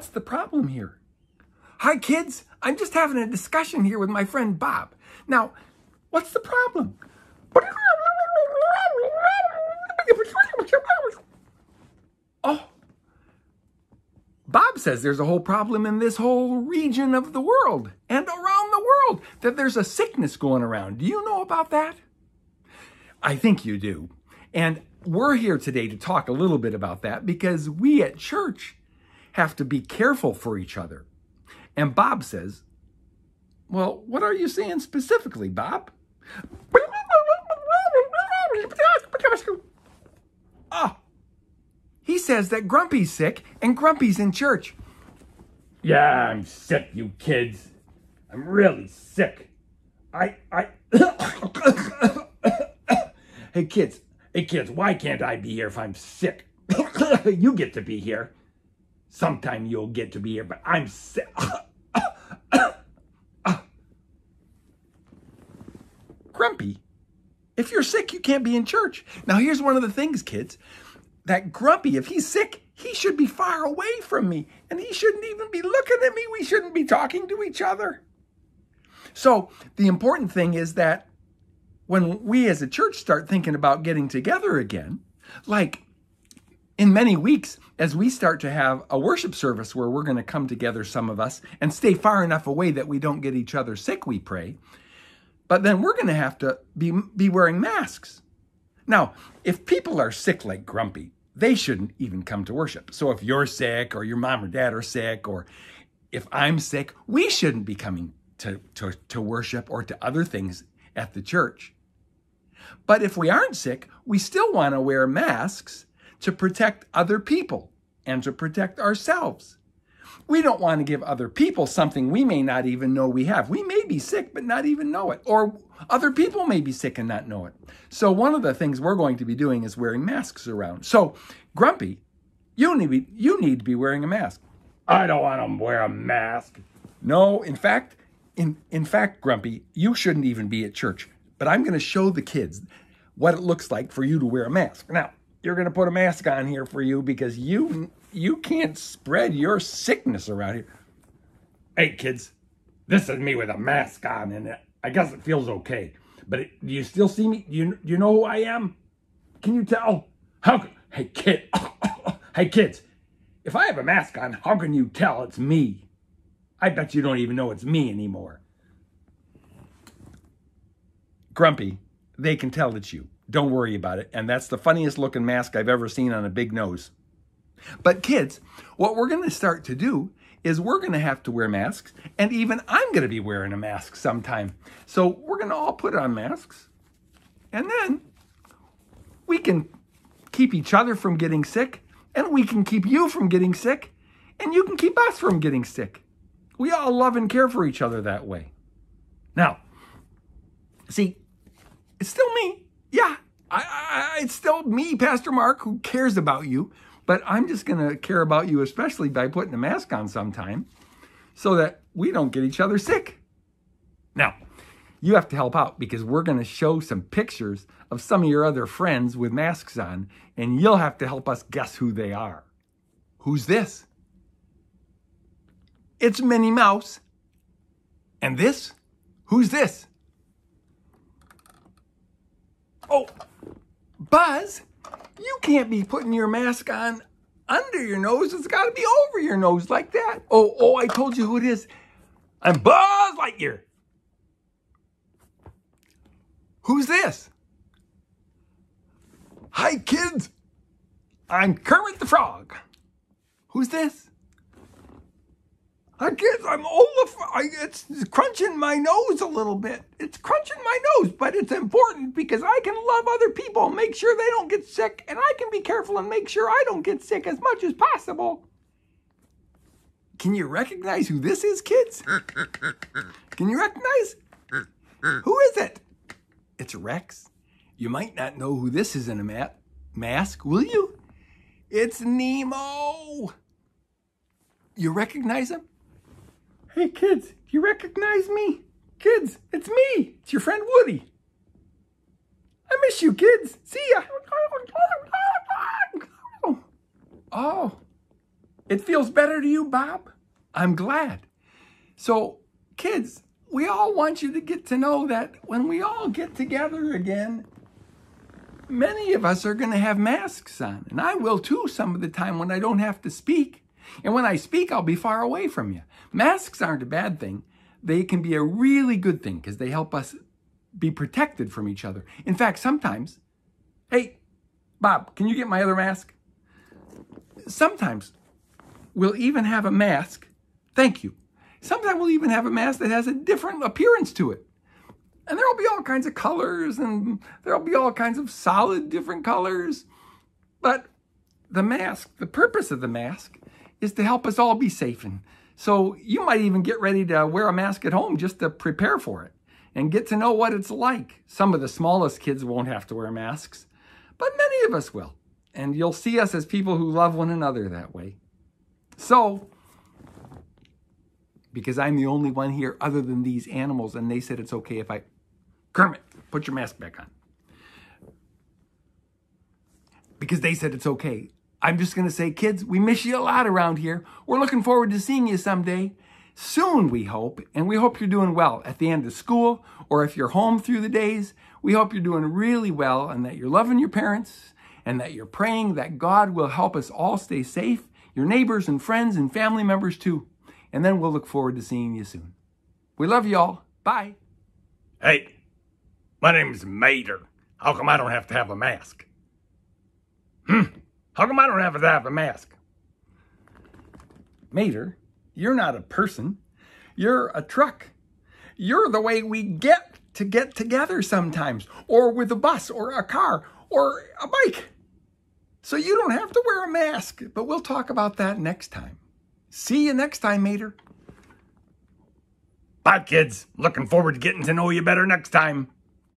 what's the problem here? Hi, kids. I'm just having a discussion here with my friend Bob. Now, what's the problem? Oh, Bob says there's a whole problem in this whole region of the world and around the world, that there's a sickness going around. Do you know about that? I think you do. And we're here today to talk a little bit about that because we at church have to be careful for each other. And Bob says, well, what are you saying specifically, Bob? Oh, he says that Grumpy's sick and Grumpy's in church. Yeah, I'm sick, you kids. I'm really sick. Hey kids, why can't I be here if I'm sick? You get to be here. Sometime you'll get to be here, but I'm sick. Grumpy, if you're sick, you can't be in church. Now, here's one of the things, kids, that Grumpy, if he's sick, he should be far away from me, and he shouldn't even be looking at me. We shouldn't be talking to each other. So the important thing is that when we as a church start thinking about getting together again, like in many weeks, as we start to have a worship service where we're going to come together, some of us, and stay far enough away that we don't get each other sick, we pray. But then we're going to have to be wearing masks. Now, if people are sick like Grumpy, they shouldn't even come to worship. So if you're sick or your mom or dad are sick, or if I'm sick, we shouldn't be coming to worship or to other things at the church. But if we aren't sick, we still want to wear masks to protect other people and to protect ourselves. We don't want to give other people something we may not even know we have. We may be sick but not even know it. Or other people may be sick and not know it. So one of the things we're going to be doing is wearing masks around. So, Grumpy, you need to be wearing a mask. I don't want to wear a mask. No, in fact, Grumpy, you shouldn't even be at church. But I'm going to show the kids what it looks like for you to wear a mask. Now, you're going to put a mask on here for you because you can't spread your sickness around here. Hey, kids, this is me with a mask on, and I guess it feels okay. But do you still see me? You know who I am? Can you tell? Hey, kids, if I have a mask on, how can you tell it's me? I bet you don't even know it's me anymore. Grumpy, they can tell it's you. Don't worry about it. And that's the funniest looking mask I've ever seen on a big nose. But kids, what we're going to start to do is we're going to have to wear masks. And even I'm going to be wearing a mask sometime. So we're going to all put on masks. And then we can keep each other from getting sick. And we can keep you from getting sick. And you can keep us from getting sick. We all love and care for each other that way. Now, see, it's still me. Yeah, it's still me, Pastor Mark, who cares about you. But I'm just going to care about you, especially by putting a mask on sometime, so that we don't get each other sick. Now, you have to help out because we're going to show some pictures of some of your other friends with masks on, and you'll have to help us guess who they are. Who's this? It's Minnie Mouse. And this? Who's this? Oh, Buzz, you can't be putting your mask on under your nose. It's got to be over your nose like that. Oh, I told you who it is. I'm Buzz Lightyear. Who's this? Hi, kids. I'm Kermit the Frog. Who's this? Hi, kids. I'm Olaf. It's crunching my nose a little bit. It's crunching my nose, but it's important because I can love other people and make sure they don't get sick, and I can be careful and make sure I don't get sick as much as possible. Can you recognize who this is, kids? Can you recognize? Who is it? It's Rex. You might not know who this is in a mask, will you? It's Nemo. You recognize him? Hey, kids, do you recognize me? Kids, it's me. It's your friend Woody. I miss you, kids. See ya. Oh, It feels better to you, Bob? I'm glad. So, kids, we all want you to get to know that when we all get together again, many of us are going to have masks on. And I will too some of the time when I don't have to speak. And when I speak, I'll be far away from you. Masks aren't a bad thing. They can be a really good thing because they help us be protected from each other. In fact, sometimes, hey, Bob, can you get my other mask? Sometimes we'll even have a mask. Thank you. Sometimes we'll even have a mask that has a different appearance to it. And there'll be all kinds of colors and there'll be all kinds of solid different colors. But the mask, the purpose of the mask is to help us all be safe. And so you might even get ready to wear a mask at home just to prepare for it and get to know what it's like. Some of the smallest kids won't have to wear masks, but many of us will. And you'll see us as people who love one another that way. So, because I'm the only one here other than these animals, and they said it's okay if I... Kermit, put your mask back on. Because they said it's okay. I'm just going to say, kids, we miss you a lot around here. We're looking forward to seeing you someday. Soon, we hope. And we hope you're doing well at the end of school, or if you're home through the days. We hope you're doing really well and that you're loving your parents and that you're praying that God will help us all stay safe, your neighbors and friends and family members too. And then we'll look forward to seeing you soon. We love you all. Bye. Hey, my name's Mater. How come I don't have to have a mask? How come I don't have to have a mask? Mater, you're not a person. You're a truck. You're the way we get together sometimes, or with a bus or a car or a bike. So you don't have to wear a mask, but we'll talk about that next time. See you next time, Mater. Bye, kids. Looking forward to getting to know you better next time.